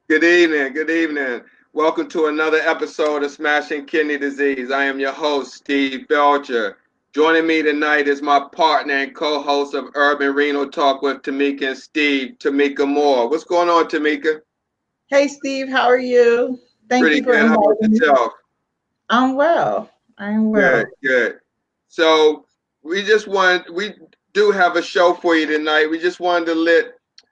Good evening. Good evening. Welcome to another episode of Smashing Kidney Disease. I am your host, Steve Belcher. Joining me tonight is my partner and co-host of Urban Renal Talk with Tamika and Steve, Tamika Moore. What's going on, Tamika? Hey Steve, how are you? Thank Pretty you for good. How about inviting me. yourself? I'm well. I'm Good, well. good. So we do have a show for you tonight. We just wanted to let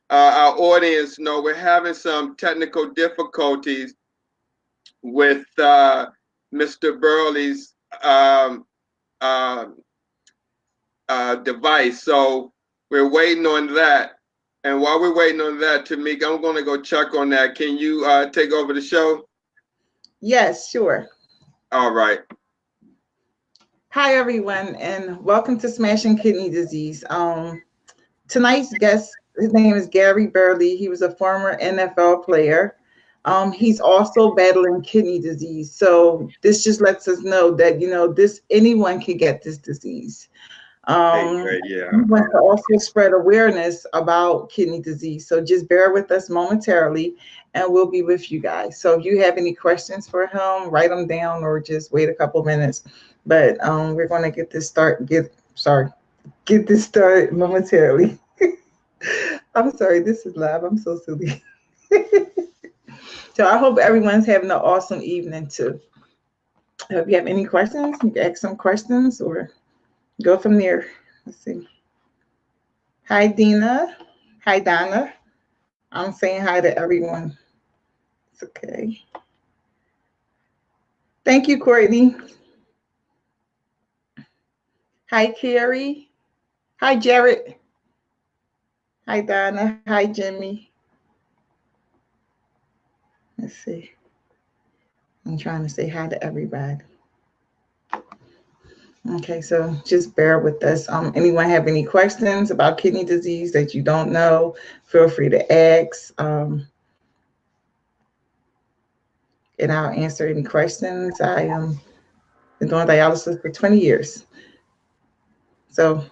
our audience know we're having some technical difficulties with Mr. Burley's um, uh, device. So we're waiting on that. And while we're waiting on that, Tamika, I'm going to go check on that. Can you take over the show? Yes, sure. All right. Hi everyone, and welcome to Smashing Kidney Disease. Tonight's guest, his name is Gary Burley. He was a former NFL player. He's also battling kidney disease. So this just lets us know that this anyone can get this disease. Hey, Um, great. Yeah. we want to also spread awareness about kidney disease. So just bear with us momentarily and we'll be with you guys. So if you have any questions for him, write them down or just wait a couple minutes. But we're going to get this started momentarily. I'm sorry, this is live. I'm so silly. So I hope everyone's having an awesome evening too. If you have any questions, you can ask some questions or go from there. Let's see. Hi, Dina. Hi, Donna. I'm saying hi to everyone. It's okay. Thank you, Courtney. Hi, Carrie. Hi, Jared. Hi, Donna. Hi, Jimmy. Let's see. I'm trying to say hi to everybody. Okay, so just bear with us. Anyone have any questions about kidney disease that you don't know? Feel free to ask, and I'll answer any questions. I been doing dialysis for 20 years. So,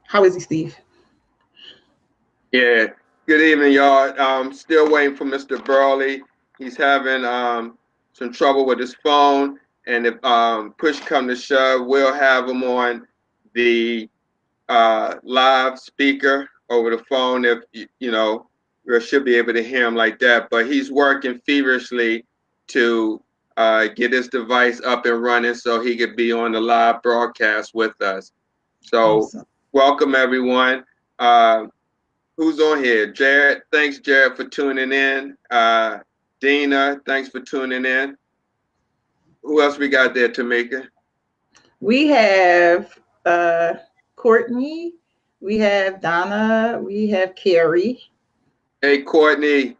how is he, Steve? Yeah. Good evening, y'all. Still waiting for Mr. Burley. He's having some trouble with his phone, and if push come to shove, we'll have him on the live speaker over the phone. If we should be able to hear him like that. But he's working feverishly to get his device up and running so he could be on the live broadcast with us. So, Awesome. welcome everyone. Uh, Who's on here? Jared. Thanks, Jared, for tuning in. Dina, thanks for tuning in. Who else we got there, Tamika? We have Courtney, we have Donna, we have Carrie, Hey, Courtney.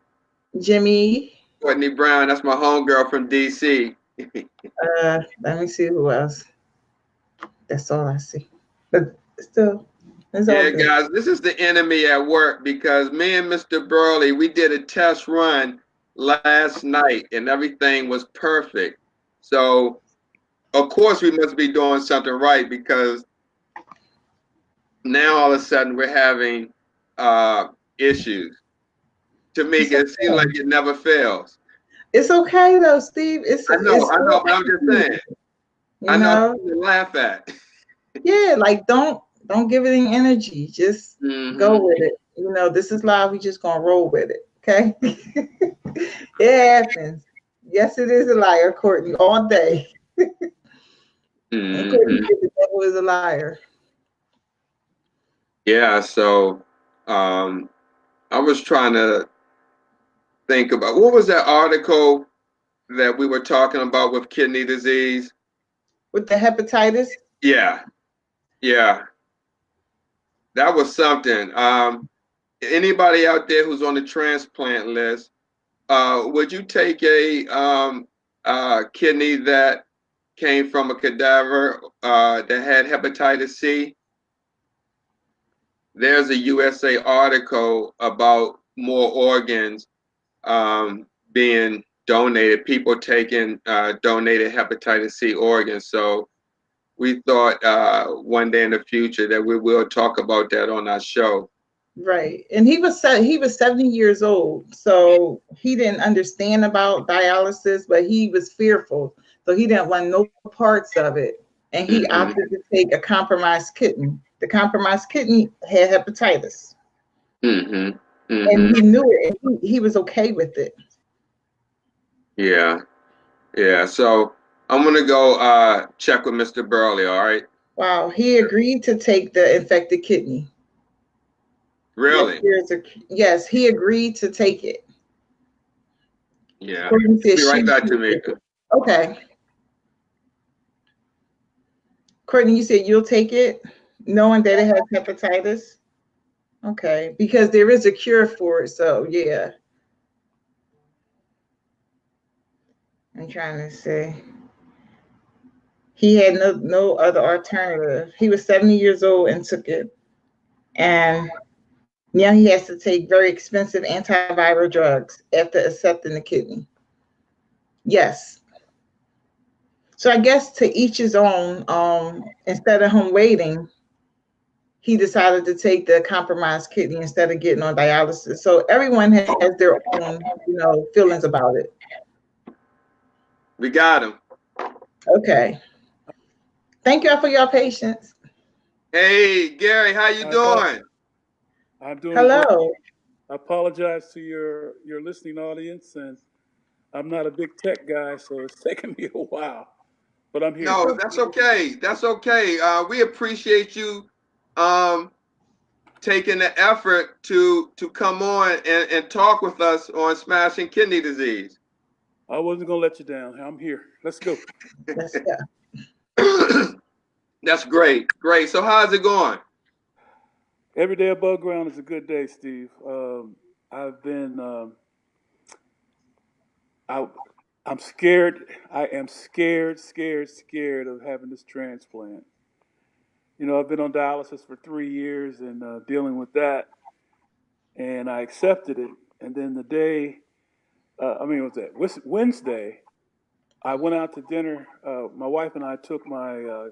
Jimmy. Courtney Brown. That's my homegirl from DC. Let me see who else. That's all I see. But still, it's all Yeah, good. guys, this is the enemy at work because me and Mr. Burley, we did a test run last night and everything was perfect. So, of course, we must be doing something right because now all of a sudden we're having issues. To me, It's it seems like okay. it never fails. It's okay though, Steve. I It's know, all but I'm just right, saying. you I know know. something to laugh at. Yeah, like don't give it any energy. Just go Hmm. with it. This is live. We just gonna roll with it. Okay. It happens. Yes, it is a liar, Courtney, all day. And Courtney Hmm. said the devil is a liar. Yeah, so um, I was trying to think about what was that article that we were talking about with kidney disease? With the hepatitis. Yeah, yeah, that was something. Anybody out there who's on the transplant list, would you take a kidney that came from a cadaver that had hepatitis C? There's a USA article about more organs being donated, people taking donated hepatitis C organs. So we thought one day in the future that we will talk about that on our show. Right. And he was 70 years old. So he didn't understand about dialysis, but he was fearful. So he didn't want no parts of it. And he Mm-hmm. opted to take a compromised kidney. The compromised kidney had hepatitis. Mm-hmm. And Mm-hmm. he knew it and he was okay with it. Yeah. Yeah. So I'm gonna go check with Mr. Burley, all right? Wow. He agreed to take the infected kidney. Yes, Really? yes, he agreed to take it. Yeah. Courtney He'll said be right she back, should take Tamika. it. Okay. Courtney, you said you'll take it knowing that it has hepatitis? Okay, because there is a cure for it. So yeah, I'm trying to say he had no other alternative. He was 70 years old and took it, and now he has to take very expensive antiviral drugs after accepting the kidney. Yes. So I guess to each his own. Instead of him waiting, he decided to take the compromised kidney instead of getting on dialysis. So everyone has their own, feelings about it. We got him. Okay. Thank y'all for your patience. Hey, Gary, how you doing? I'm doing great. Hello. I apologize to your listening audience, and I'm not a big tech guy, so it's taken me a while, but I'm here. No, that's okay. That's okay. We appreciate you um, taking the effort to come on and talk with us on smashing kidney disease. I wasn't gonna let you down. I'm here. Let's go. Let's go. That's great. Great. So how's it going? Every day above ground is a good day, Steve. I've been I, I'm scared. I am scared of having this transplant. I've been on dialysis for 3 years and dealing with that, and I accepted it. And then the day, what was that? Wednesday, I went out to dinner. My wife and I took my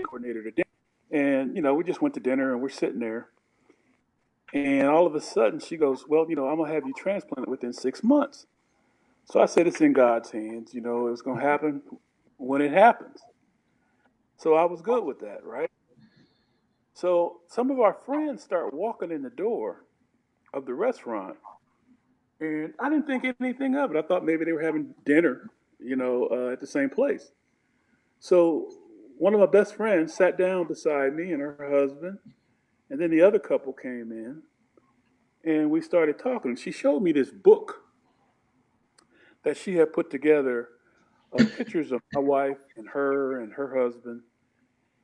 coordinator to dinner, and we just went to dinner, and we're sitting there, and all of a sudden she goes, "Well, I'm gonna have you transplanted within 6 months." So I said, "It's in God's hands. It's gonna happen when it happens." So I was good with that, right? So some of our friends start walking in the door of the restaurant, and I didn't think anything of it. I thought maybe they were having dinner, at the same place. So one of my best friends sat down beside me and her husband, and then the other couple came in, and we started talking. She showed me this book that she had put together of pictures of my wife and her husband,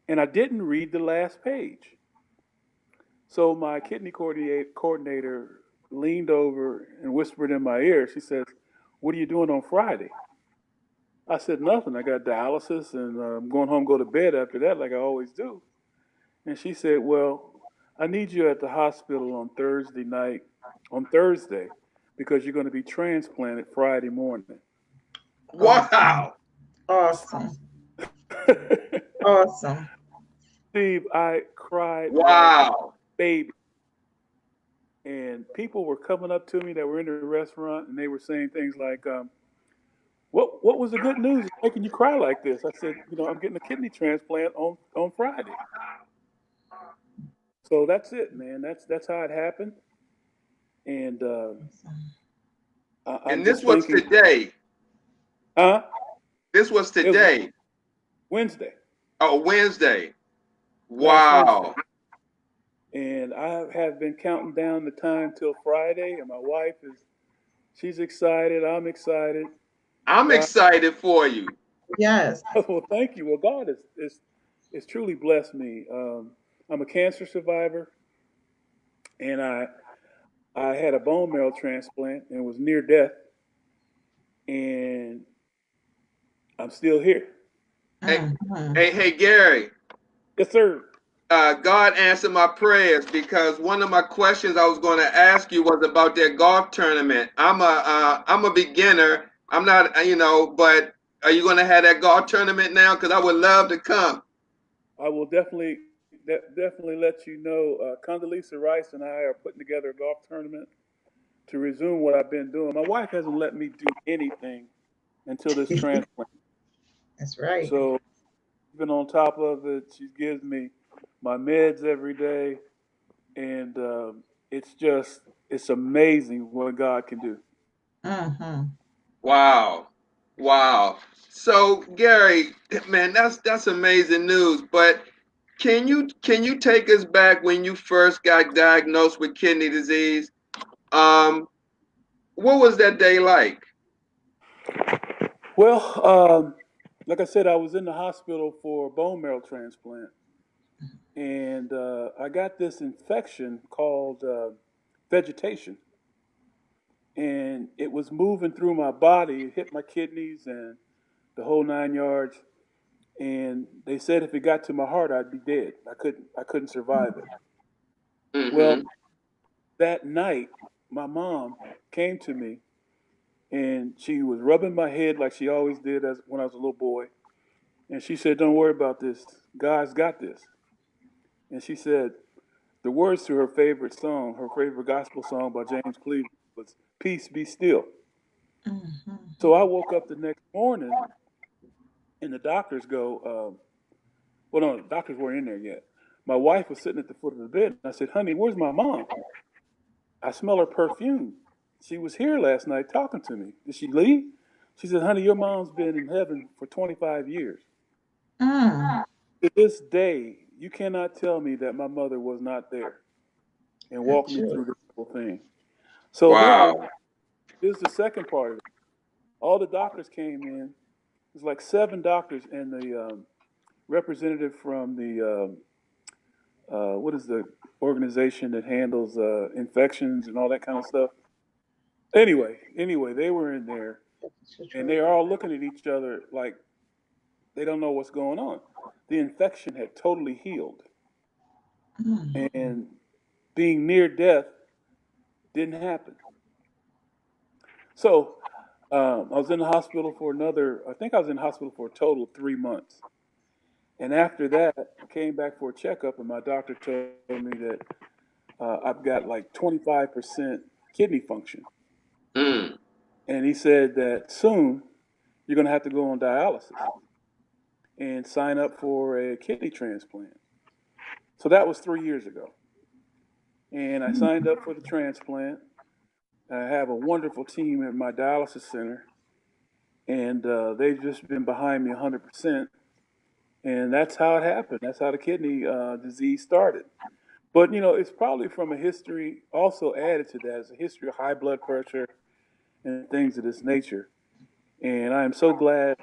and I didn't read the last page. So my kidney coordinator leaned over and whispered in my ear. She says, "What are you doing on Friday?" I said, "Nothing. I got dialysis, and I'm going home, go to bed after that, like I always do." And she said, "Well, I need you at the hospital on Thursday, because you're going to be transplanted Friday morning." Awesome. Wow. Awesome. Awesome. Steve, I cried like a Wow. baby. And people were coming up to me that were in the restaurant, and they were saying things like, what was the good news making you cry like this? I said, I'm getting a kidney transplant on Friday. So that's it, man. That's how it happened. And I'm And this just was thinking, today. huh? This was It was today. Wednesday, Oh, Wednesday. last Wednesday. Wow. And I have been counting down the time till Friday, and my wife she's excited. I'm excited. I'm God, excited for you. Yes. well, thank you. Well, God is truly blessed me. I'm a cancer survivor, and I had a bone marrow transplant and was near death, and I'm still here. Hey, Mhm. hey, Gary. Yes, sir. God answered my prayers because one of my questions I was going to ask you was about that golf tournament. I'm a beginner. I'm not, but are you going to have that golf tournament now? Because I would love to come. I will definitely definitely let you know. Condoleezza Rice and I are putting together a golf tournament to resume what I've been doing. My wife hasn't let me do anything until this transplant. That's right. So she's been on top of it. She gives me my meds every day, and it's amazing what God can do. Mm-hmm. Wow. Wow. So Gary, man, that's amazing news. But can you take us back when you first got diagnosed with kidney disease? Um, what was that day like? Well, like I said, I was in the hospital for a bone marrow transplant, and I got this infection called vegetation, and it was moving through my body. It hit my kidneys and the whole 9 yards. And they said if it got to my heart, I'd be dead. I couldn't survive it. Well, Mm-hmm. that night, my mom came to me and she was rubbing my head like she always did as when I was a little boy. And she said, "Don't worry about this. God's got this." And she said the words to her favorite song, her favorite gospel song by James Cleveland, was "Peace Be Still." Mm-hmm. So I woke up the next morning and the doctors go, well, no, the doctors weren't in there yet. My wife was sitting at the foot of the bed. And I said, "Honey, where's my mom? I smell her perfume. She was here last night talking to me. Did she leave?" She said, "Honey, your mom's been in heaven for 25 years. Mm. To this day, you cannot tell me that my mother was not there and walked That's me true. through this whole thing." So then, Wow. here's the second part of it. All the doctors came in. It was like 7 doctors and the representative from the what is the organization that handles infections and all that kind of stuff. Anyway, they were in there and they're all looking at each other like they don't know what's going on. The infection had totally healed, Mm. and being near death didn't happen. So I was in the hospital for I think I was in the hospital for a total of 3 months. And after that, I came back for a checkup, and my doctor told me that I've got like 25% kidney function. Mm. And he said that soon you're going to have to go on dialysis and sign up for a kidney transplant. So that was 3 years ago. And I signed up for the transplant. I have a wonderful team at my dialysis center, and they've just been behind me 100%. And that's how it happened. That's how the kidney disease started. But it's probably from a history. Also added to that is a history of high blood pressure and things of this nature. And I am so glad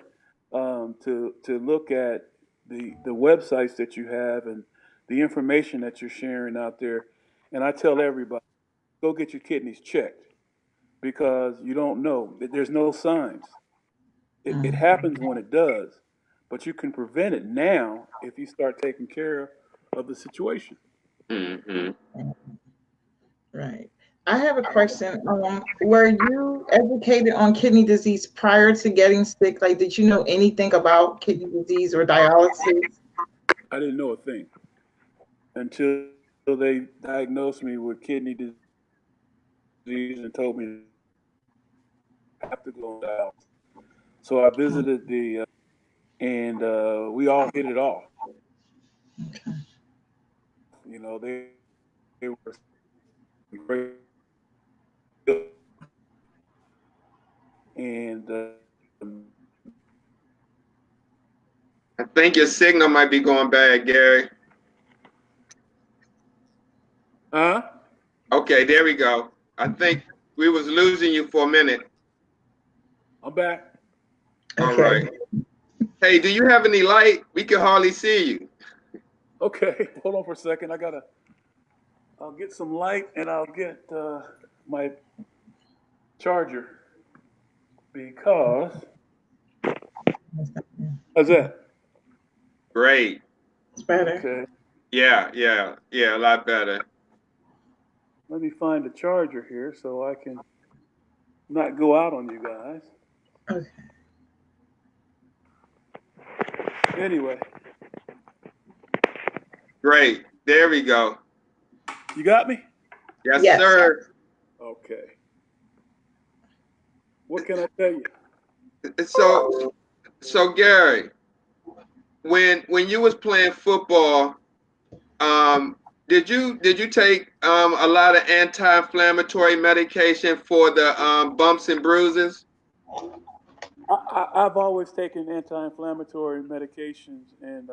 to look at the websites that you have and the information that you're sharing out there. And I tell everybody, go get your kidneys checked because you don't know. There's no signs. It Mm. happens when it does, but you can prevent it now if you start taking care of the situation. Mm-hmm. Right. I have a question. Were you educated on kidney disease prior to getting sick? Like, did you know anything about kidney disease or dialysis? I didn't know a thing until they diagnosed me with kidney disease and told me I have to go on dialysis. So I visited and we all hit it off. Okay. They were great, and I think your signal might be going bad, Gary. huh? Okay, there we go. I think we was losing you for a minute. I'm back. All Okay. right. Hey, do you have any light? We can hardly see you. Okay, hold on for a second. I'll get some light and I'll get my charger because how's that? Great. It's better. Okay, Yeah, a lot better. let me find the charger here so I can not go out on you guys. Okay. Anyway, Great. There we go. You got me? Yes, Yes. sir. Okay. What can I tell you? So Gary, when you was playing football, um, did you take a lot of anti-inflammatory medication for the bumps and bruises? I've always taken anti-inflammatory medications, and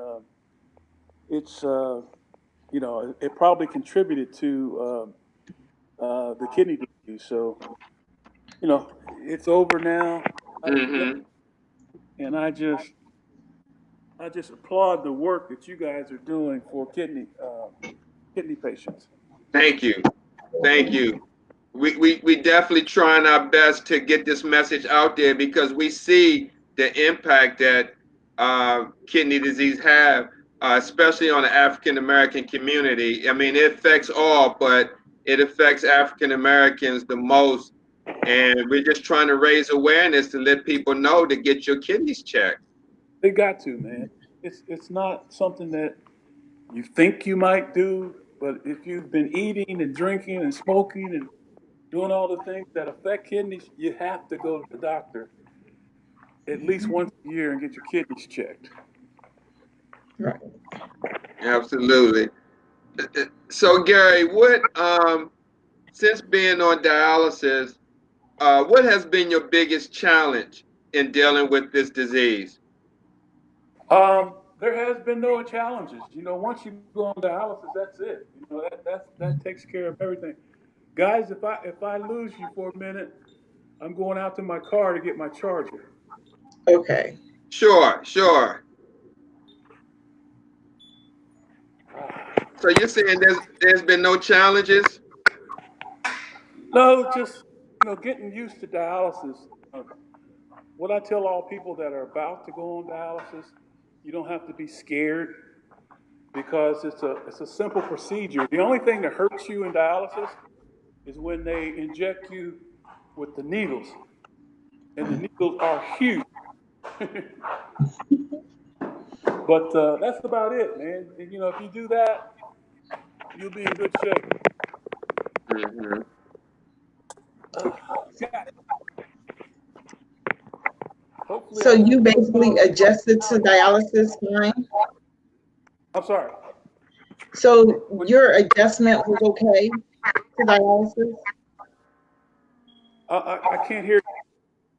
it's it probably contributed to the kidney disease. So it's over now. Mm-hmm. And I just applaud the work that you guys are doing for kidney patients. Thank you. Thank you. We definitely trying our best to get this message out there because we see the impact that kidney disease have, especially on the African American community. I mean, it affects all, but it affects African Americans the most. And we're just trying to raise awareness to let people know to get your kidneys checked. They got to, man. It's not something that you think you might do, but if you've been eating and drinking and smoking and doing all the things that affect kidneys, you have to go to the doctor at least once a year and get your kidneys checked. Right. Absolutely. So Gary, what since being on dialysis, what has been your biggest challenge in dealing with this disease? There has been no challenges. Once you go on dialysis, that's it. That takes care of everything. Guys, if I lose you for a minute, I'm going out to my car to get my charger. Okay. Sure, sure. So you're saying there's been no challenges? No, just getting used to dialysis. What I tell all people that are about to go on dialysis, you don't have to be scared because it's a simple procedure. The only thing that hurts you in dialysis is when they inject you with the needles, and the needles are huge. But that's about it, man. And, if you do that, you'll be in good shape. Mm-hmm. Yeah. Hopefully, So you basically adjusted to dialysis fine? I'm sorry. So your adjustment was okay to dialysis? I can't hear you.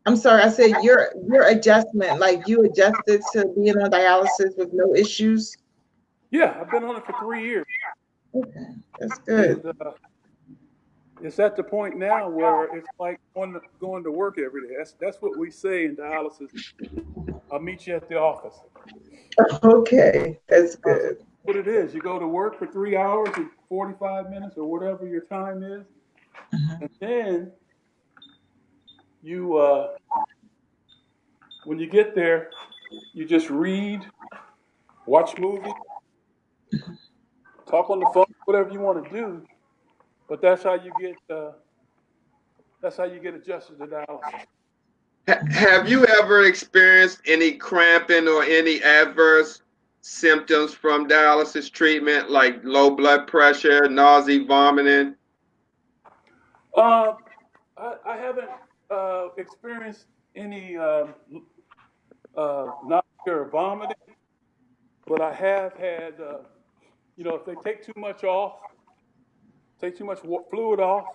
I'm sorry, I said your adjustment, like you adjusted to being on dialysis with no issues? Yeah, I've been on it for 3 years. Okay, that's And good. it's at the point now where it's like going to work every day. That's what we say in dialysis. I'll meet you at the office. Okay, that's That's good. what it is. You go to work for 3 hours and 45 minutes or whatever your time is, and then you, when you get there, you just read, watch movies, talk on the phone, whatever you want to do. But that's how you get adjusted to dialysis. Have you ever experienced any cramping or any adverse symptoms from dialysis treatment, like low blood pressure, nausea, vomiting? Uh, I haven't experienced any nausea or vomiting, but I have had, if they take too much fluid off,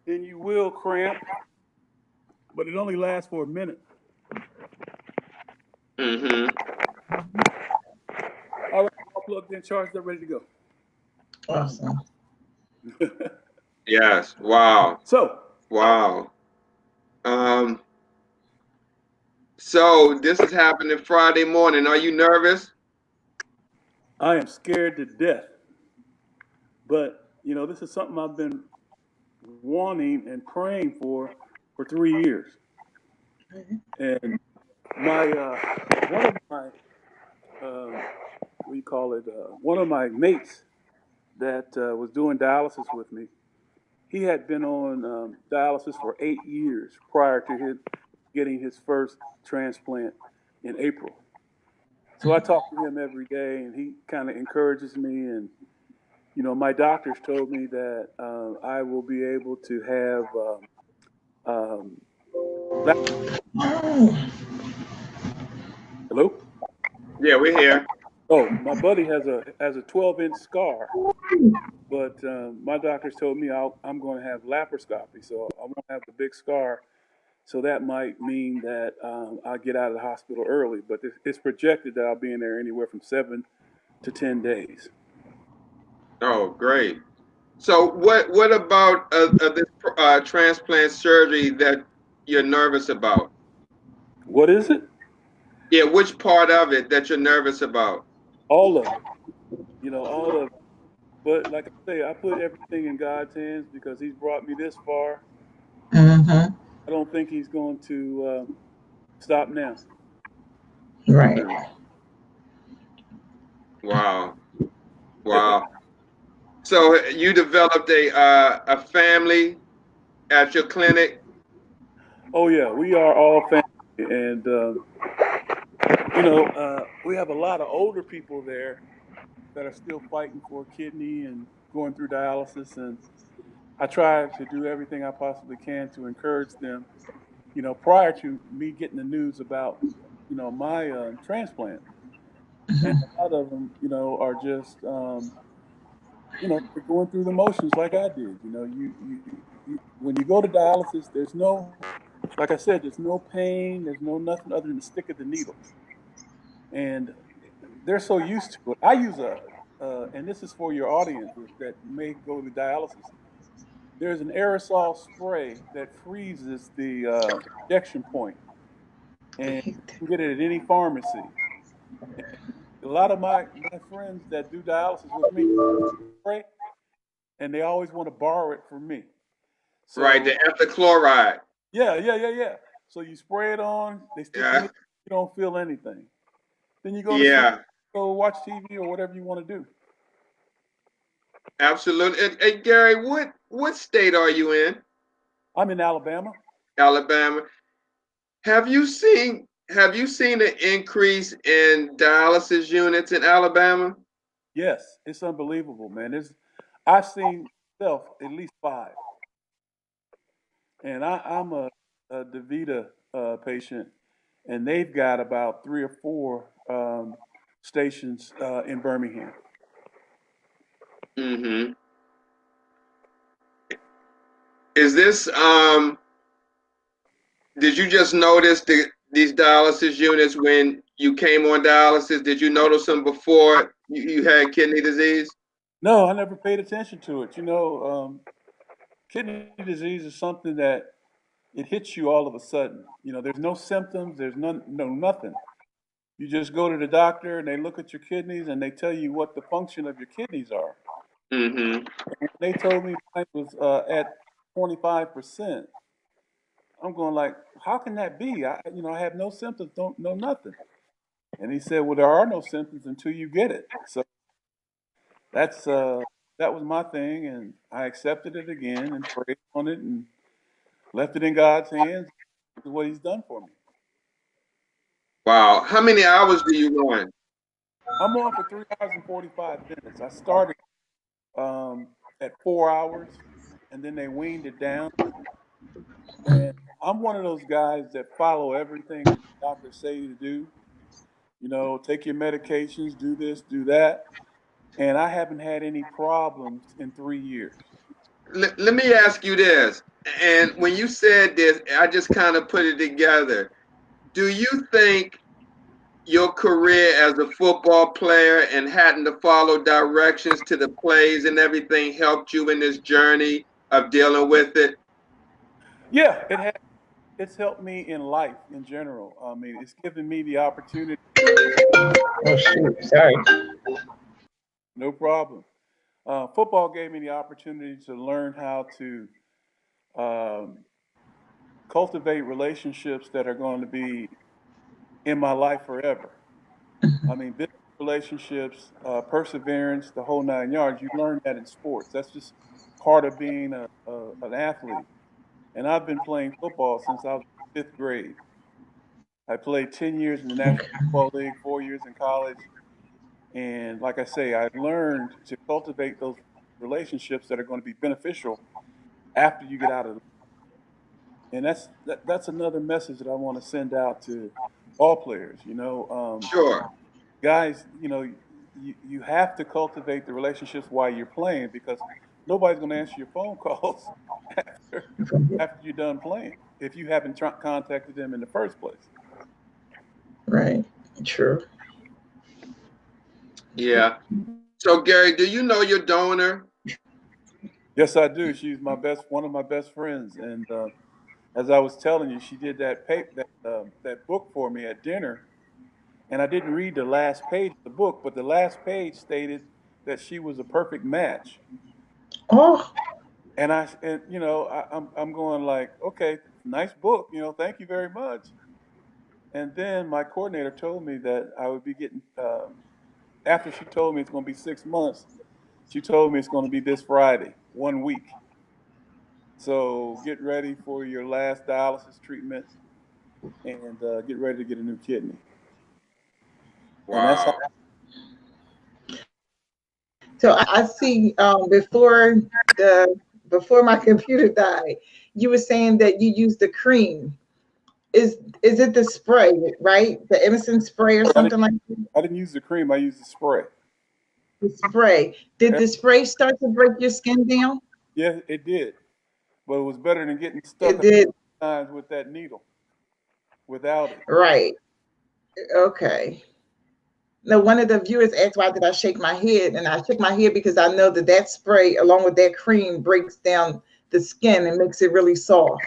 then you will cramp, but it only lasts for a minute. Mm-hmm. All right, all plugged in, charged up, ready to go. Awesome. Yes. Wow. So, Wow. Um, so this is happening Friday morning. Are you nervous? I am scared to death, but this is something I've been wanting and praying for 3 years. And my one of my what do you call it? One of my mates that was doing dialysis with me, he had been on dialysis for 8 years prior to getting his first transplant in April. So I talk to him every day, and he kind of encourages me. And my doctors told me that I will be able to have Oh. hello. Yeah, we're here. Oh, my buddy has a 12-inch scar, but my doctors told me I'm going to have laparoscopy, so I won't have the big scar. So that might mean that I'll get out of the hospital early, but it's projected that I'll be in there anywhere from 7 to 10 days. Oh, great. So what about this transplant surgery that you're nervous about? What is it? Yeah, which part of it that you're nervous about? All of it. All of it. But like I say, I put everything in God's hands because He's brought me this far. Mm-hmm. I don't think He's going to stop now. Right. Wow, wow. So you developed a family at your clinic? Oh yeah, we are all family, and we have a lot of older people there that are still fighting for a kidney and going through dialysis. And I try to do everything I possibly can to encourage them. Prior to me getting the news about, my transplant, and Mm-hmm. a lot of them, are just, they're going through the motions like I did. You when you go to dialysis, there's no, like I said, there's no pain, there's no nothing other than the stick of the needle, and they're so used to it. I use and this is for your audience that may go to dialysis. There's an aerosol spray that freezes the injection point, and you can get it at any pharmacy. A lot of my friends that do dialysis with me spray, and they always want to borrow it from me. Right, So the epichloride. yeah. So you spray it on, they stick the Yeah, needle, you don't feel anything. Then you go to sleep, yeah, go watch TV or whatever you want to do. absolutely. And Gary, what state are you in? I'm in Alabama. Alabama. Have you seen an increase in dialysis units in Alabama? Yes, it's unbelievable, man. I've seen myself at least five, and I'm a DaVita patient, and they've got about three or four stations in Birmingham. Mm-hmm. Is this did you just notice these dialysis units when you came on dialysis? Did you notice them before you had kidney disease? No, I never paid attention to it. Kidney disease is something that it hits you all of a sudden. There's no symptoms, there's no nothing. You just go to the doctor and they look at your kidneys and they tell you what the function of your kidneys are. Mm-hmm. When they told me mine was at 25%, I'm going like, how can that be? I have no symptoms, don't know nothing. And he said, well, there are no symptoms until you get it. So that's that was my thing, and I accepted it again and prayed on it and left it in God's hands. This is what He's done for me. Wow. How many hours do you run? I'm on for 3 hours and 45 minutes. I started um, at 4 hours, and then they weaned it down. And I'm one of those guys that follow everything that the doctors say to do. Take your medications, do this, do that. And I haven't had any problems in 3 years. Let me ask you this. And when you said this, I just kind of put it together. Do you think your career as a football player and having to follow directions to the plays and everything helped you in this journey of dealing with it? Yeah, it's helped me in life in general. I mean, it's given me the opportunity. Oh shoot! Sorry. No problem. Football gave me the opportunity to learn how to um, cultivate relationships that are going to be in my life forever. I mean, business relationships, perseverance, the whole 9 yards. You learn that in sports. That's just part of being an athlete. And I've been playing football since I was in fifth grade. I played 10 years in the National Football League, 4 years in college. And like I say, I've learned to cultivate those relationships that are going to be beneficial after you get out of the and that's another message that I want to send out to all players. Sure. Guys, you have to cultivate the relationships while you're playing because nobody's going to answer your phone calls after after you're done playing if you haven't contacted them in the first place. Right. True. Yeah. So Gary, do you know your donor? Yes, I do. She's one of my best friends, and as I was telling you, she did that book for me at dinner, and I didn't read the last page of the book, but the last page stated that she was a perfect match. Oh. I'm going like, okay, nice book, thank you very much. And then my coordinator told me that I would be getting after she told me it's going to be 6 months. She told me it's going to be this Friday, 1 week. So get ready for your last dialysis treatment and get ready to get a new kidney. And that's how. Wow. So I see before my computer died, you were saying that you used the cream. Is it the spray, right? The innocent spray or something like that? I didn't use the cream. I used the spray. The spray. Did the spray start to break your skin down? Yeah, it did. But it was better than getting stuck It did. times with that needle without it. Right. Okay. No, one of the viewers asked why did I shake my head, and I shook my head because I know that spray, along with that cream, breaks down the skin and makes it really soft.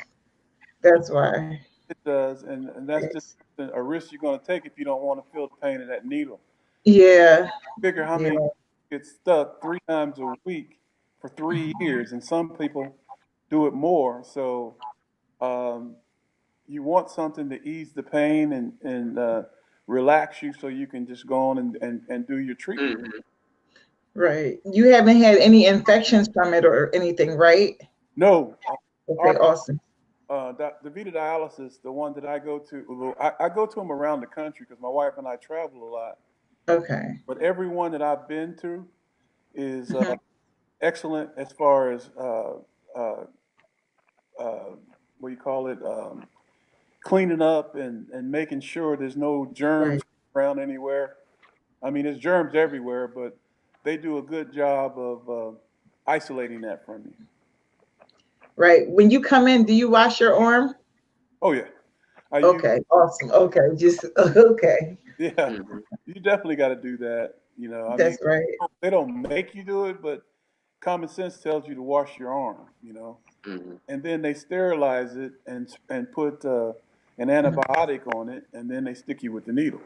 That's why. It does, and that's just a risk you're going to take if you don't want to feel the pain of that needle. Yeah. Figure how many get stuck 3 times a week for 3 years, and some people do it more. So you want something to ease the pain and relax you so you can just go on and do your treatment. Mm-hmm. Right. You haven't had any infections from it or anything, right? No. Okay, awesome. The Vita Dialysis, the one that I go to, I go to them around the country because my wife and I travel a lot. Okay. But every one that I've been to is excellent as far as what do you call it, cleaning up and making sure there's no germs around anywhere. I mean, there's germs everywhere, but they do a good job of isolating that from you. Right. When you come in, do you wash your arm? Oh yeah. Okay. Awesome. Okay. Just okay. Yeah. Mm-hmm. You definitely got to do that. That's right. They don't make you do it, but common sense tells you to wash your arm. Mm-hmm. And then they sterilize it and put an antibiotic on it, and then they stick you with the needle.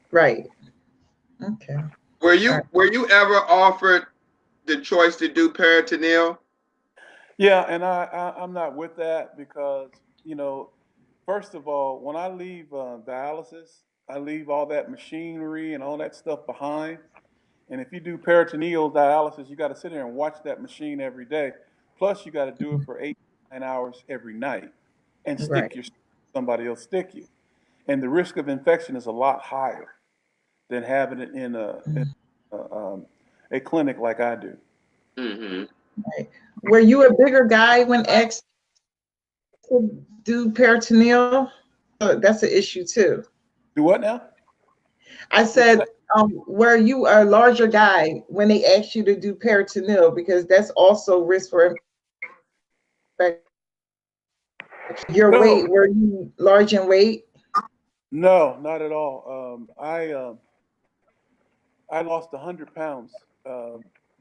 Right. Okay. Were you ever offered the choice to do peritoneal? Yeah, and I'm not with that because first of all, when I leave dialysis, I leave all that machinery and all that stuff behind. And if you do peritoneal dialysis, you got to sit there and watch that machine every day. Plus, you got to do it for 8-9 hours every night and somebody else stick you. And the risk of infection is a lot higher than having it in a clinic like I do. Mm-hmm. Right. Were you a bigger guy when asked to do peritoneal? That's an issue too. Do what now? I said, were you a larger guy when they asked you to do peritoneal? Because that's also risk for infection. Your weight, were you large in weight? No, not at all. I lost 100 pounds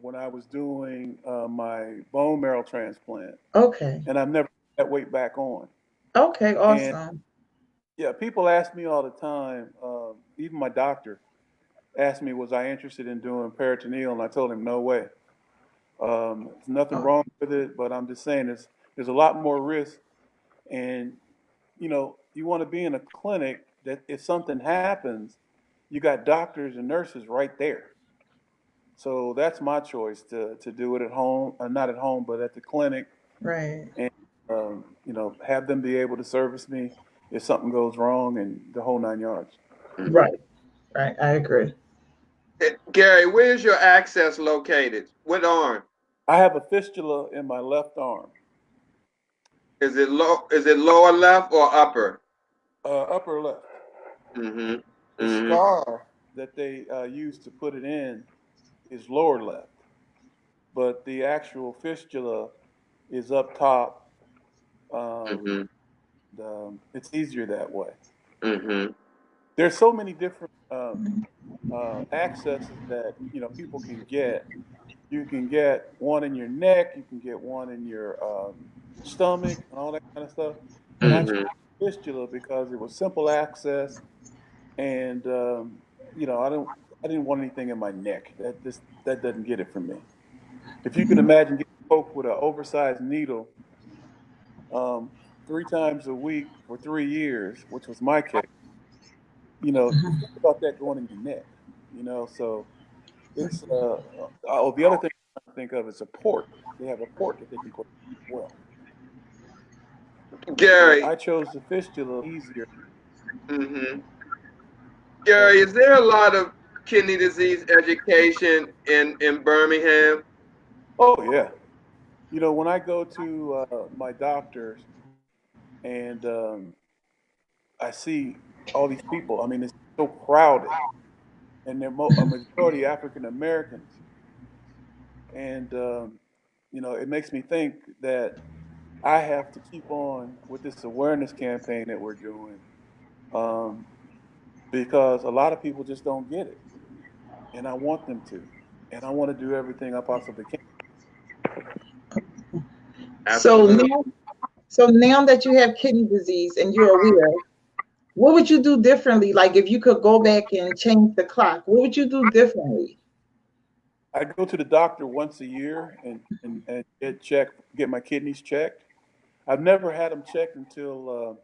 when I was doing my bone marrow transplant. Okay. And I've never put that weight back on. Okay, awesome. And, yeah, people ask me all the time, even my doctor asked me, was I interested in doing peritoneal? And I told him, no way. There's nothing wrong with it, but I'm just saying there's a lot more risk. And, you want to be in a clinic that if something happens, you got doctors and nurses right there. So that's my choice to do it at home, not at home, but at the clinic. Right. And, have them be able to service me if something goes wrong and the whole 9 yards. Right. Right. I agree. Gary, where's your access located? What arm? I have a fistula in my left arm. Is it low? Is it lower left or upper? Upper left. Mm-hmm. The Mm-hmm. scar that they use to put it in is lower left, but the actual fistula is up top. Um, Mm-hmm. it's easier that way. Mm-hmm. There's so many different accesses that people can get. You can get one in your neck. You can get one in your stomach and all that kind of stuff. But I chose Mm-hmm. fistula because it was simple access, and I didn't want anything in my neck. That doesn't get it for me. If you can imagine getting poked with an oversized needle um, 3 times a week for 3 years, which was my case, think about that going in your neck. So it's the other thing I think of is a port. They have a port that they can put as well. But Gary. I chose the fistula easier. Mm-hmm. So, Gary, is there a lot of kidney disease education in Birmingham? oh yeah, when I go to my doctors and I see all these people, I mean, it's so crowded, and they're a majority African Americans, and it makes me think that I have to keep on with this awareness campaign that we're doing, um, because a lot of people just don't get it, and I want them to, and I want to do everything I possibly can. So Absolutely. now, so now that you have kidney disease and you're aware, what would you do differently? Like if you could go back and change the clock, what would you do differently? I go to the doctor once a year and get my kidneys checked. I've never had them checked until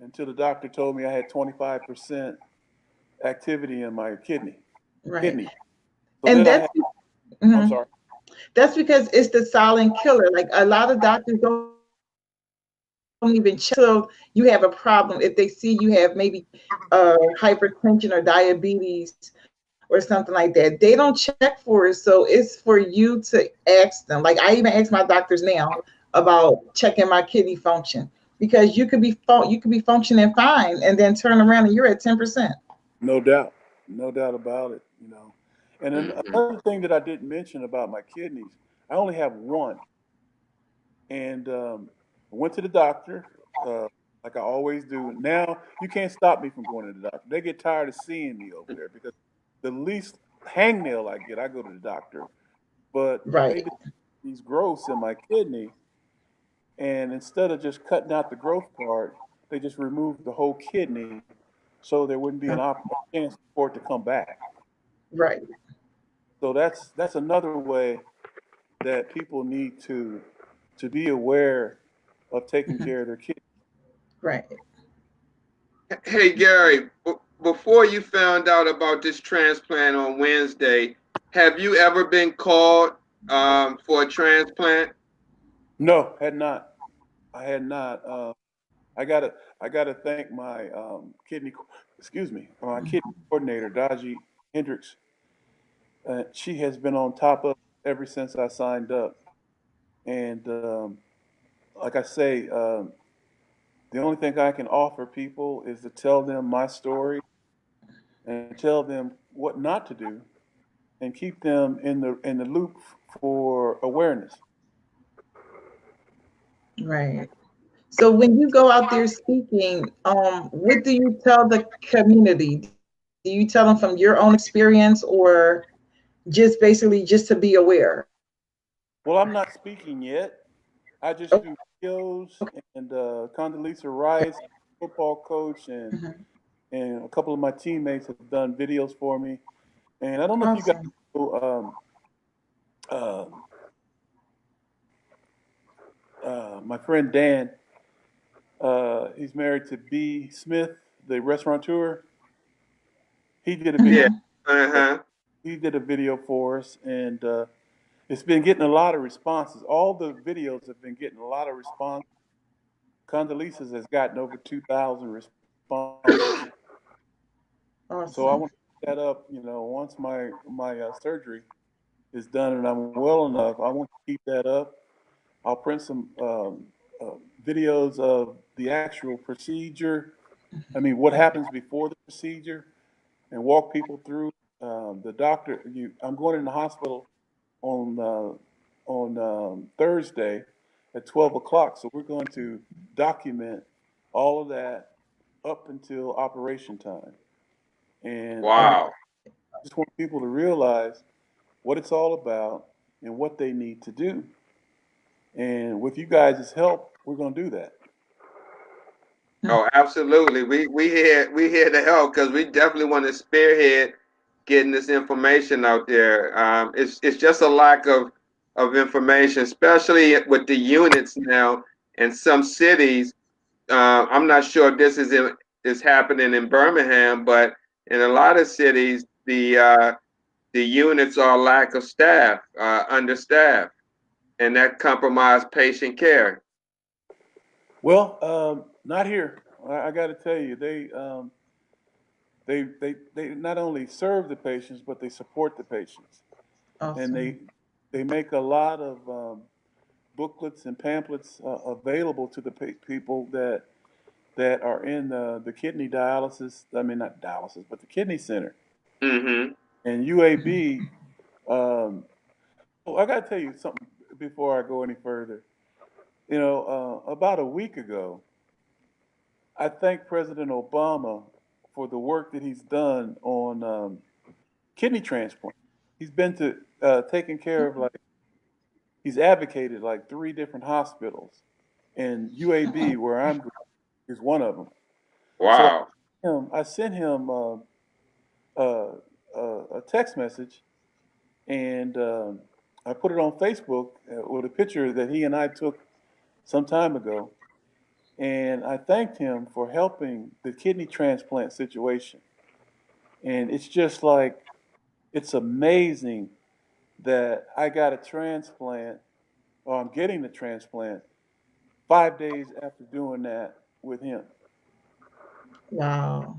the doctor told me I had 25% activity in my Right. kidney. So And then I that's had, I'm mhm. sorry. That's because it's the silent killer. Like a lot of doctors don't even check till you have a problem. If they see you have maybe hypertension or diabetes or something like that, they don't check for it. So it's for you to ask them. Like I even ask my doctors now about checking my kidney function because you could be functioning fine and then turn around and you're at 10%. No doubt, no doubt about it. And then Mm-hmm. another thing that I didn't mention about my kidneys, I only have one, and I went to the doctor, uh, like I always do. Now you can't stop me from going to the doctor. They get tired of seeing me over there because the least hangnail I get, I go to the doctor. But Right. they did these growths in my kidney, and instead of just cutting out the growth part, they just removed the whole kidney, so there wouldn't be a chance for it to come back. Right. So that's another way that people need to be aware of taking care of their kidney. Right. Hey, Gary, before you found out about this transplant on Wednesday, have you ever been called for a transplant? No, had not. I had not. I gotta I gotta thank my my kidney coordinator, Daji Hendricks. She has been on top of it ever since I signed up. And like I say, the only thing I can offer people is to tell them my story and tell them what not to do and keep them in the loop for awareness. Right. So when you go out there speaking, what do you tell the community? Do you tell them from your own experience or just basically just to be aware? Well, I'm not speaking yet. I just do videos, and Condoleezza Rice, football coach, Mhm. and a couple of my teammates have done videos for me. And I don't know if you guys Awesome. know my friend Dan. He's married to B. Smith, the restaurateur. He did a video. Yeah. Hmm. Uh-huh. He did a video for us, and it's been getting a lot of responses. All the videos have been getting a lot of response Condoleezza has gotten over 2,000 responses. Awesome. So I want to keep that up. Once my surgery is done and I'm well enough, I want to keep that up. I'll print some videos of the actual procedure. I mean, what happens before the procedure, and walk people through. The doctor, I'm going in the hospital on Thursday at 12 o'clock. So we're going to document all of that up until operation time. And Wow. I just want people to realize what it's all about and what they need to do. And with you guys' help, we're going to do that. Oh, absolutely. We here to help because we definitely want to spearhead getting this information out there. It's just a lack of information, especially with the units now in some cities. I'm not sure if this is happening in Birmingham, but in a lot of cities, the units are lack of staff, understaffed, and that compromise patient care. Well, not here. I got to tell you, they not only serve the patients, but they support the patients, and Awesome. they make a lot of booklets and pamphlets available to the people that are in the kidney dialysis. I mean, not dialysis, but the kidney center. Mm-hmm. And UAB. I got to tell you something before I go any further. About a week ago, I thank President Obama for the work that he's done on kidney transplant. He's been to taking care of he's advocated like 3 different hospitals, and UAB, where I'm, is one of them. So Wow. I sent him uh, a text message, and I put it on Facebook with a picture that he and I took some time ago, and I thanked him for helping the kidney transplant situation. And it's just like it's amazing that I got a transplant, or I'm getting the transplant 5 days after doing that with him. Wow.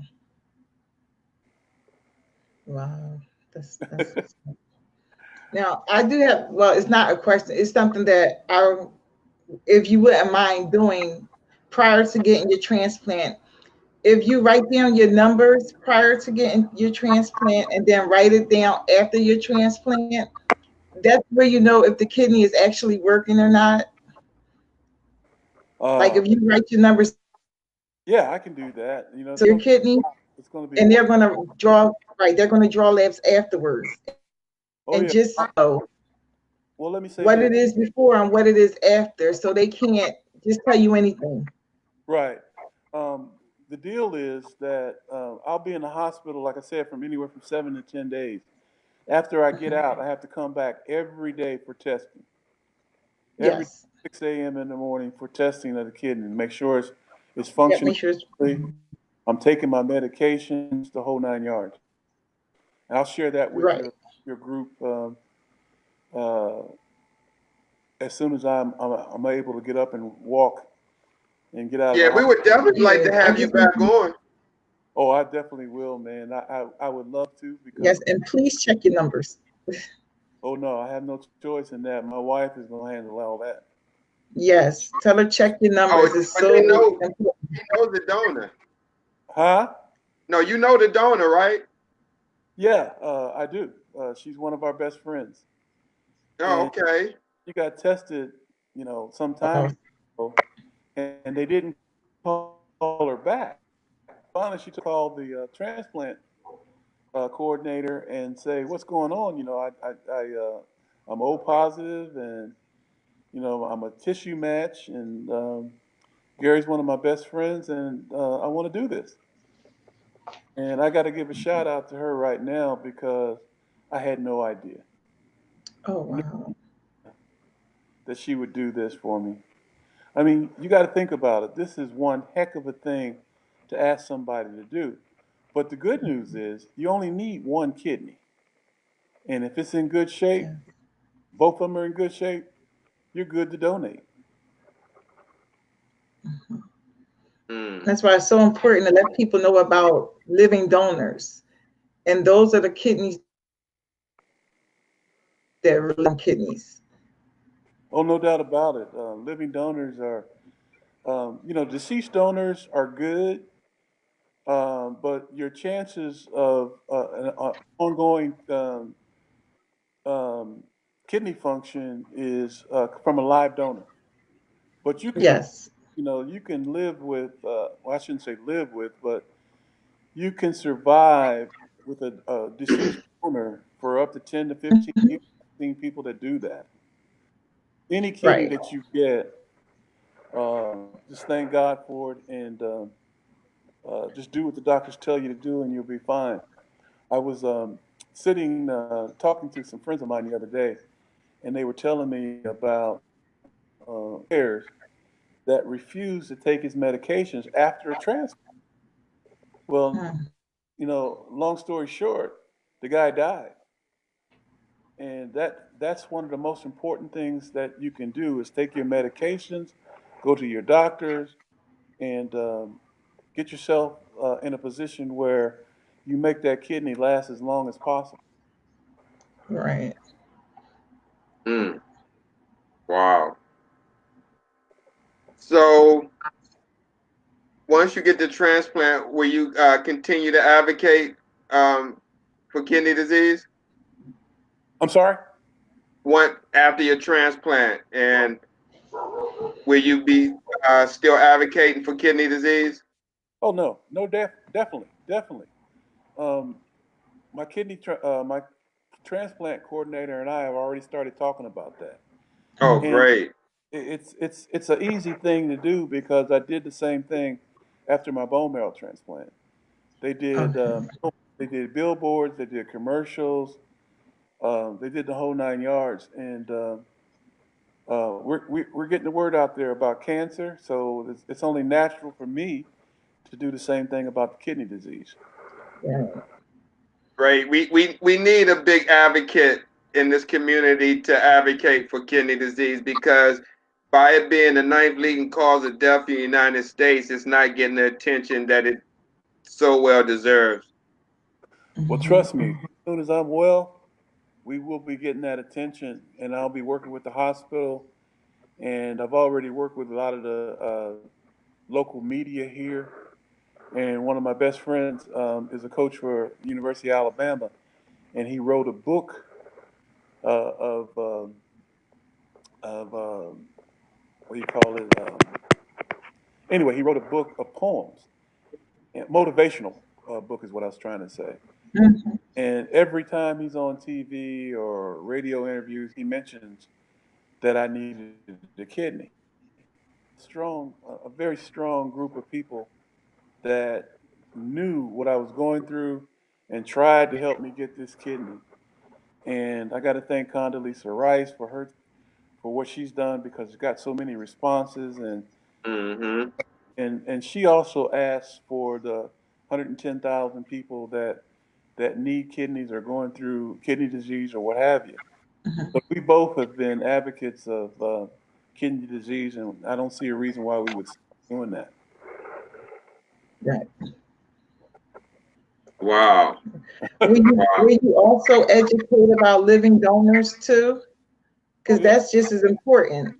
Wow. That's now I do have, well, it's not a question, it's something that if you wouldn't mind doing prior to getting your transplant, if you write down your numbers prior to getting your transplant and then write it down after your transplant, that's where you know if the kidney is actually working or not. Like Uh, if you write your numbers yeah, I can do that. to your kidney, It's going to be and one. they're going to draw, right, they're going to draw labs afterwards Oh and yeah. just know Well, let me say what this. it is before and what it is after, so they can't just tell you anything. Right. Um, the deal is that I'll be in the hospital, like I said, from anywhere from 7 to 10 days. After I get out, I have to come back every day for testing. Every Yes. 6 a.m. in the morning for testing of the kidney, make sure it's Yep, functioning make sure it's correctly. I'm taking my medications, the whole 9 yards. And I'll share that with right. your group uh, as soon as I'm able to get up and walk and get out of the Yeah, we would hospital. definitely like Yes, to I have you just back on. Oh, I definitely will, man. I would love to because yes, and please check your numbers. oh no, I have no choice in that. My wife is gonna handle all that. Yes, tell her check your Oh, numbers. It's but they so know important. he knows the donor. Huh? No, you know the donor, right? Yeah, I do. She's one of our best friends, Oh, and okay. she got tested, some time ago, and they didn't call her back. Finally, she called the transplant coordinator and say, "What's going on? I'm O positive, and I'm a tissue match, and Gary's one of my best friends, and I want to do this." And I got to give a shout out to her right now because I had no idea Oh wow. that she would do this for me. I mean, you got to think about it. This is one heck of a thing to ask somebody to do. But the good news is you only need one kidney. And if it's in good shape, Yeah. both of them are in good shape, you're good to donate. Mhm. That's why it's so important to let people know about living donors. And those are the kidneys that are living kidneys. Oh, no doubt about it. Living donors are, deceased donors are good, but your chances of an ongoing um, kidney function is from a live donor. But you can, Yes. you can live with, well, I shouldn't say live with, but you can survive with a deceased donor for up to 10 to 15 Mhm. years. I've seen people that do that. Any kidney Right. that you get, just thank God for it and just do what the doctors tell you to do and you'll be fine. I was sitting, talking to some friends of mine the other day, and they were telling me about players that refuse to take his medications after a transplant. Well, Mm. long story short, the guy died. And that's one of the most important things that you can do is take your medications, go to your doctors, and get yourself in a position where you make that kidney last as long as possible. Right. Mm, wow. So once you get the transplant, will you continue to advocate for kidney disease? I'm sorry? One after your transplant, and will you be still advocating for kidney disease? Oh no, no, definitely, definitely. Um, my transplant coordinator and I have already started talking about that, Oh, and great. it's an easy thing to do because I did the same thing after my bone marrow transplant. They did Okay. they did billboards, they did commercials, they did the whole 9 yards, and we're getting the word out there about cancer. So it's only natural for me to do the same thing about the kidney disease. Right. Great. We need a big advocate in this community to advocate for kidney disease because by it being the ninth leading cause of death in the United States, it's not getting the attention that it so well deserves. Well, Mhm. trust me, as soon as I'm well, we will be getting that attention, and I'll be working with the hospital. And I've already worked with a lot of the local media here. And one of my best friends is a coach for University of Alabama, and he wrote a book of what do you call it? Anyway, he wrote a book of poems, motivational book is what I was trying to say. Mhm. And every time he's on TV or radio interviews, he mentions that I needed the kidney. A very strong group of people that knew what I was going through and tried to help me get this kidney. And I got to thank Condoleezza Rice for what she's done because it's got so many responses Mm-hmm. and she also asked for the 110,000 people that need kidneys or going through kidney disease or what have you. Mhm. So we both have been advocates of kidney disease, and I don't see a reason why we would stop doing that. Right. Wow. Will Wow. you also educate about living donors too? Oh Because yeah. that's just as important,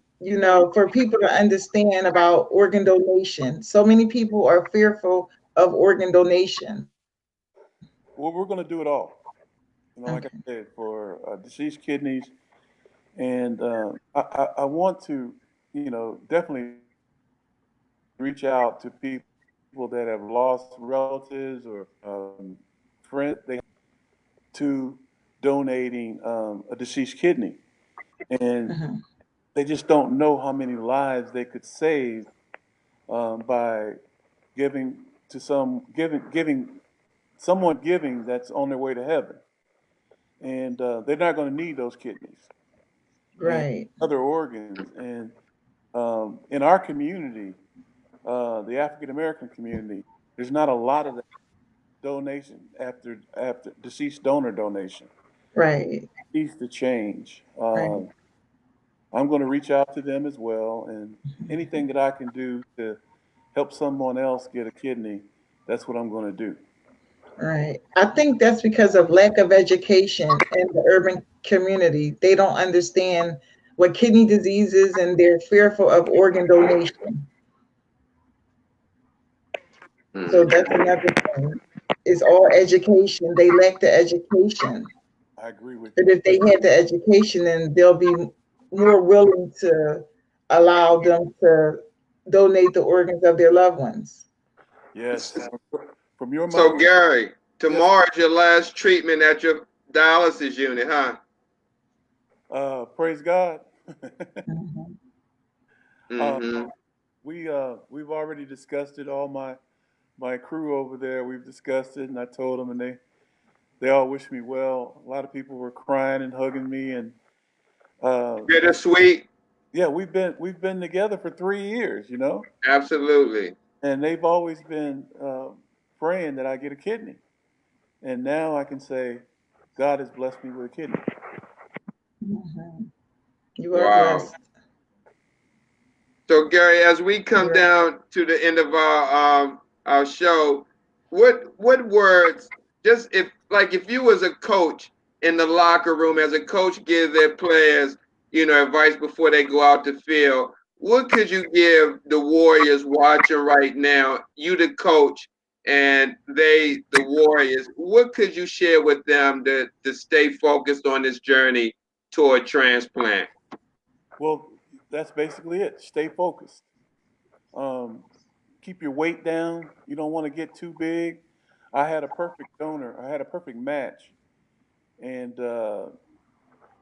for people to understand about organ donation. So many people are fearful of organ donation. Well, we're going to do it all. Like I Okay. said, for deceased kidneys, and I want to, definitely reach out to people that have lost relatives or friends they to donating a deceased kidney, and Mhm. they just don't know how many lives they could save by giving to giving someone giving that's on their way to heaven, and they're not going to need those kidneys and Right. other organs. And in our community, the African American community, there's not a lot of that donation after deceased donor donation. Right. It needs to change. Right. I'm going to reach out to them as well, and anything that I can do to help someone else get a kidney, that's what I'm going to do. Right. I think that's because of lack of education in the urban community. They don't understand what kidney disease is, and they're fearful of organ donation. So that's another thing. It's all education. They lack the education. I agree with But you. if they had the education, then they'll be more willing to allow them to donate the organs of their loved ones. Yes. From your So mouth. Gary, tomorrow Yes. is your last treatment at your dialysis unit, huh? Praise God. Mhm. Mm-hmm. We've already discussed it. All my crew over there, we've discussed it, and I told them, and they all wish me well. A lot of people were crying and hugging me, and Bittersweet. yeah, we've been together for 3 years, Absolutely. and they've always been praying that I get a kidney, and now I can say, God has blessed me with a kidney. Mhm. You are Wow. blessed. So Gary, as we come You're down to the end of our show, what words, just if you was a coach in the locker room, as a coach gives their players, advice before they go out the field, what could you give the Warriors watching right now? You the coach and they the Warriors. What could you share with them to stay focused on this journey toward transplant? Well, that's basically it. Stay focused. Um, Keep your weight down. You don't want to get too big. I had a perfect donor. I had a perfect match, and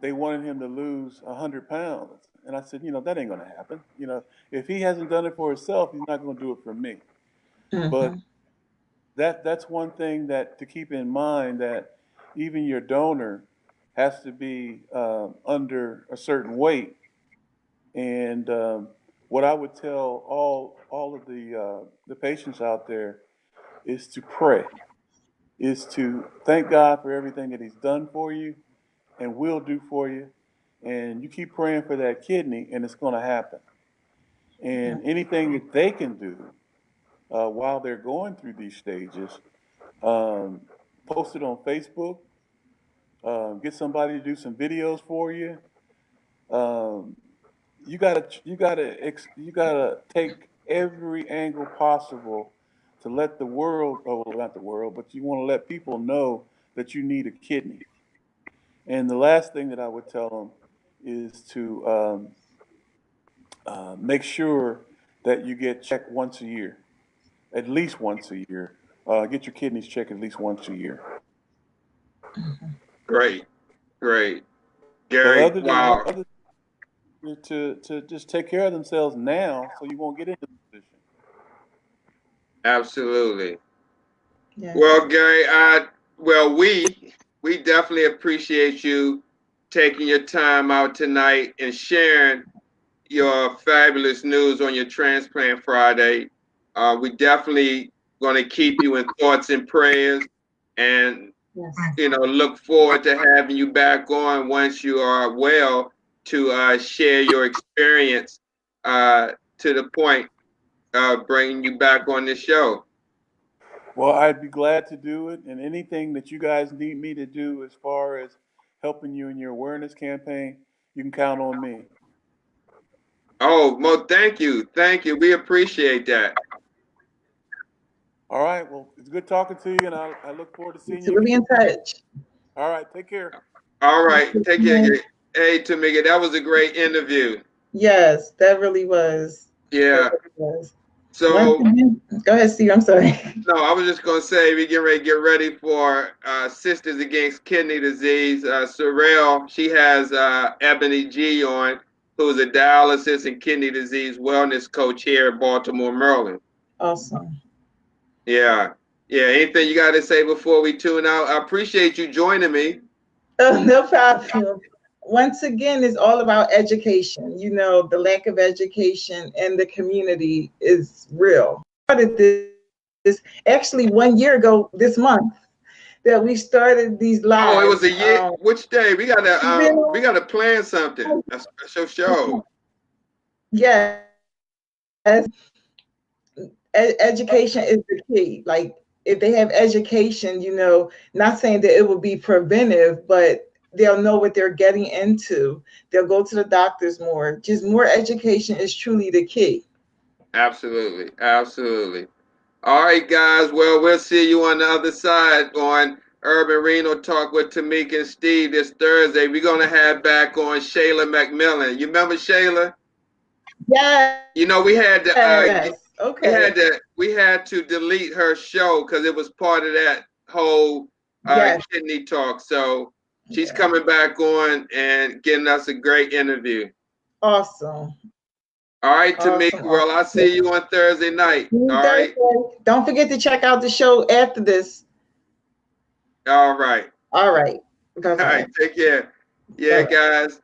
they wanted him to lose 100 pounds. And I said, that ain't gonna happen. If he hasn't done it for himself, he's not gonna do it for me. But Mhm. that's one thing that to keep in mind, that even your donor has to be under a certain weight. And what I would tell all of the patients out there is to pray, is to thank God for everything that He's done for you and will do for you. And you keep praying for that kidney, and it's going to happen. And anything that they can do while they're going through these stages, um, post it on Facebook, get somebody to do some videos for you. Um, you gotta take every angle possible to let the world, or well, not the world, but you want to let people know that you need a kidney. And the last thing that I would tell them is to make sure that you get checked once a year, at least once a year. Get your kidneys checked at least once a year. Great, great. But Gary, other than that, wow. to just take care of themselves now, so you won't get into the position. Absolutely. Yes. Well, Gary, we definitely appreciate you taking your time out tonight and sharing your fabulous news on your transplant Friday. We definitely going to keep you in thoughts and prayers, and Yes. look forward to having you back on once you are well to share your experience to the point of bringing you back on the show. Well, I'd be glad to do it, and anything that you guys need me to do as far as helping you in your awareness campaign, you can count on me. Oh, Mo, thank you. Thank you. We appreciate that. All right. Well, it's good talking to you, and I look forward to seeing So you we'll again. be in touch. All right. Take care. All right. Take care. Hey, Tamika, that was a great interview. Yes, that really was. Yeah. That really was. Once So, again, go ahead, Steve. I'm sorry. no, I was just going to say we get ready for Sisters Against Kidney Disease. Sorrel, she has Ebony G on, who's a dialysis and kidney disease wellness coach here in Baltimore, Maryland. Awesome. Yeah. Yeah. Anything you got to say before we tune out? I appreciate you joining me. No problem. Once again, it's all about education. The lack of education in the community is real. Started this actually 1 year ago this month that we started these Oh, it was lives. a year. Which day? We gotta plan something. A special show. Yes. education is the key. Like if they have education, not saying that it will be preventive, but they'll know what they're getting into. They'll go to the doctors more. Just more education is truly the key. Absolutely. Absolutely. All right, guys. Well, we'll see you on the other side on Urban Reno Talk with Tamika and Steve this Thursday. We're going to have back on Shayla McMillan. You remember Shayla? Yes. We had to Okay. we had to delete her show because it was part of that whole kidney talk. So she's coming back on and getting us a great interview. Awesome. All right, Tamika. Well, I'll see you on Thursday night. All right. Don't forget to check out the show after this. All right. All right. Bye-bye. All right. Take care. Yeah, guys.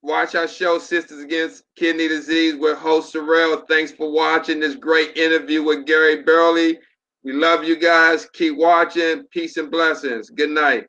Watch our show, Sisters Against Kidney Disease, with host Sorrell. Thanks for watching this great interview with Gary Burley. We love you guys. Keep watching. Peace and blessings. Good night.